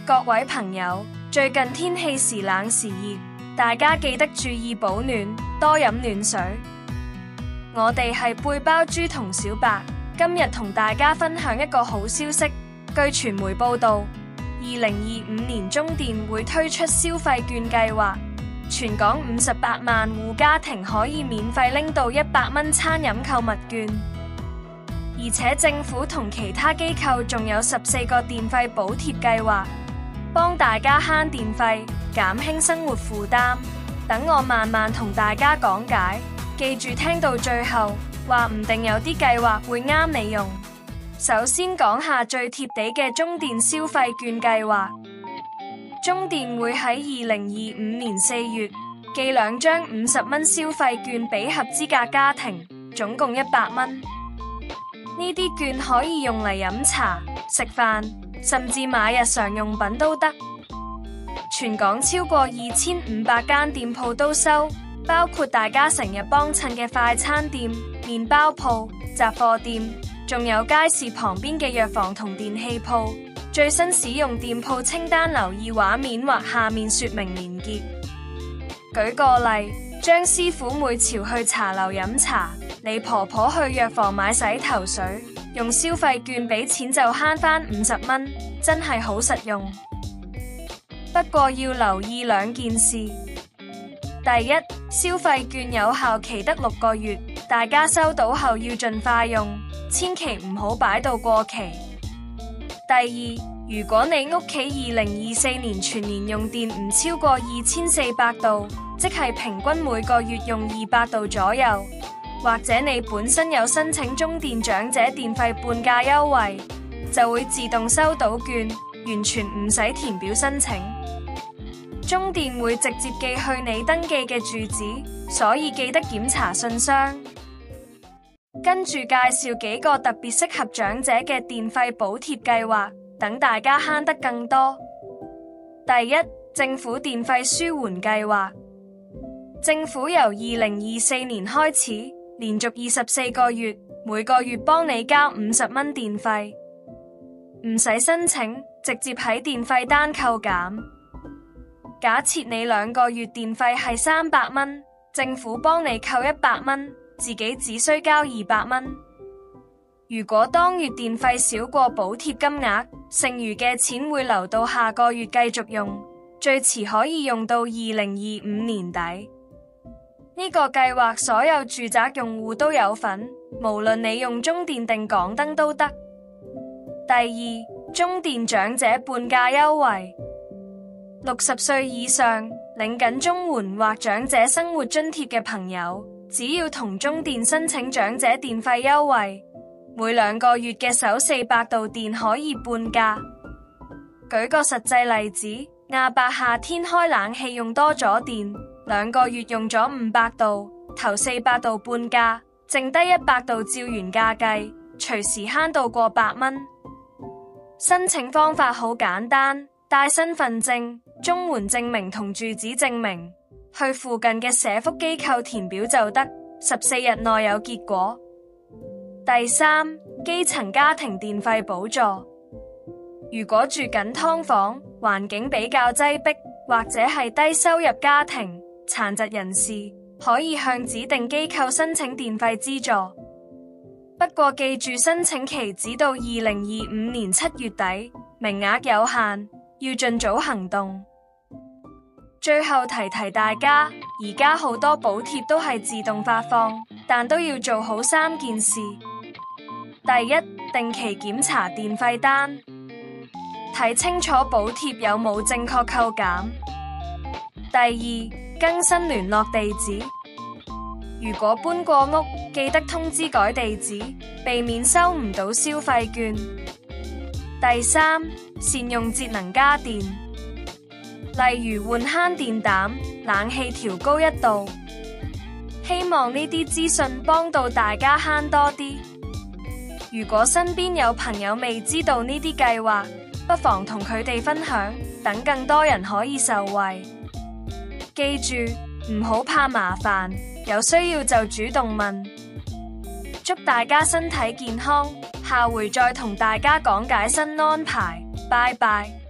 各位朋友，最近天氣時冷時熱，大家記得注意保暖，多飲暖水。我哋係背包豬同小白，今日同大家分享一個好消息。據傳媒報道，2025年中電會推出消費券計劃，全港58萬戶家庭可以免費拎到100蚊餐飲購物券，而且政府同其他機構仲有14個電費補貼計劃，幫大家慳電費，減輕生活負擔。等我慢慢同大家講解，記住聽到最後，話唔定有啲計劃會啱你用。首先講下最貼地嘅中電消費券計劃。中電會喺2025年4月寄2張50蚊消費券俾合資格家庭，總共100蚊。呢啲券可以用嚟飲茶、食飯，甚至買日常用品都得。全港超過2500間店鋪都收，包括大家成日幫襯嘅快餐店、麵包鋪、雜貨店，仲有街市旁邊嘅藥房同電器鋪。最新使用店鋪清單，留意畫面或下面說明連結。舉個例，張師傅每朝去茶樓飲茶，你婆婆去藥房買洗頭水，用消費券俾錢就慳返50蚊，真係好實用。不過要留意2件事。第一，消費券有效期得6個月，大家收到後要盡快用，千祈唔好擺到過期。第二，如果你屋企2024年全年用電唔超過2400度，即係平均每個月用200度左右，或者你本身有申請中電長者電費半價優惠，就會自動收到券，完全唔使填表申請。中電會直接寄去你登記嘅住址，所以記得檢查信箱。跟住介紹幾個特別適合長者嘅電費補貼計劃，等大家慳得更多。第一，政府電費紓緩計劃。政府由2024年開始，連續24個月，每個月幫你交50蚊電費，唔使申請，直接喺電費單扣減。假設你2個月電費係300蚊，政府幫你扣100蚊，自己只需交200蚊。如果當月電費少過補貼金額，剩餘嘅錢會留到下個月繼續用，最遲可以用到2025年底。呢個計劃所有住宅用戶都有份，無論你用中電定港燈都得。第二，中電長者半價優惠。60歲以上領緊綜援或長者生活津貼嘅朋友，只要同中電申請長者電費優惠，每2個月嘅首400度電可以半價。舉個實際例子，亞伯夏天開冷氣用多咗電，2個月用咗500度，頭400度半價，剩低100度照原價計，隨時慳到過100蚊。申請方法好簡單，帶身份證、綜援證明同住址證明，去附近嘅社福機構填表就得，14日內有結果。第三，基層家庭電費補助。如果住緊劏房，環境比較擠迫，或者係低收入家庭、殘疾人士，可以向指定機構申請電費資助。不過記住申請期只到2025年7月底，名額有限，要盡早行動。最後提提大家，而家好多補貼都係自動發放，但都要做好3件事。第一，定期檢查電費單，睇清楚補貼有冇正確扣減。第二，更新聯絡地址，如果搬過屋，記得通知改地址，避免收唔到消費券。第三，善用節能家電，例如換慳電膽、冷氣調高1度。希望呢啲資訊幫到大家慳多啲。如果身邊有朋友未知道呢啲計劃，不妨同佢哋分享，等更多人可以受惠。記住，唔好怕麻煩，有需要就主動問。祝大家身體健康，下回再同大家講解新安排。拜拜。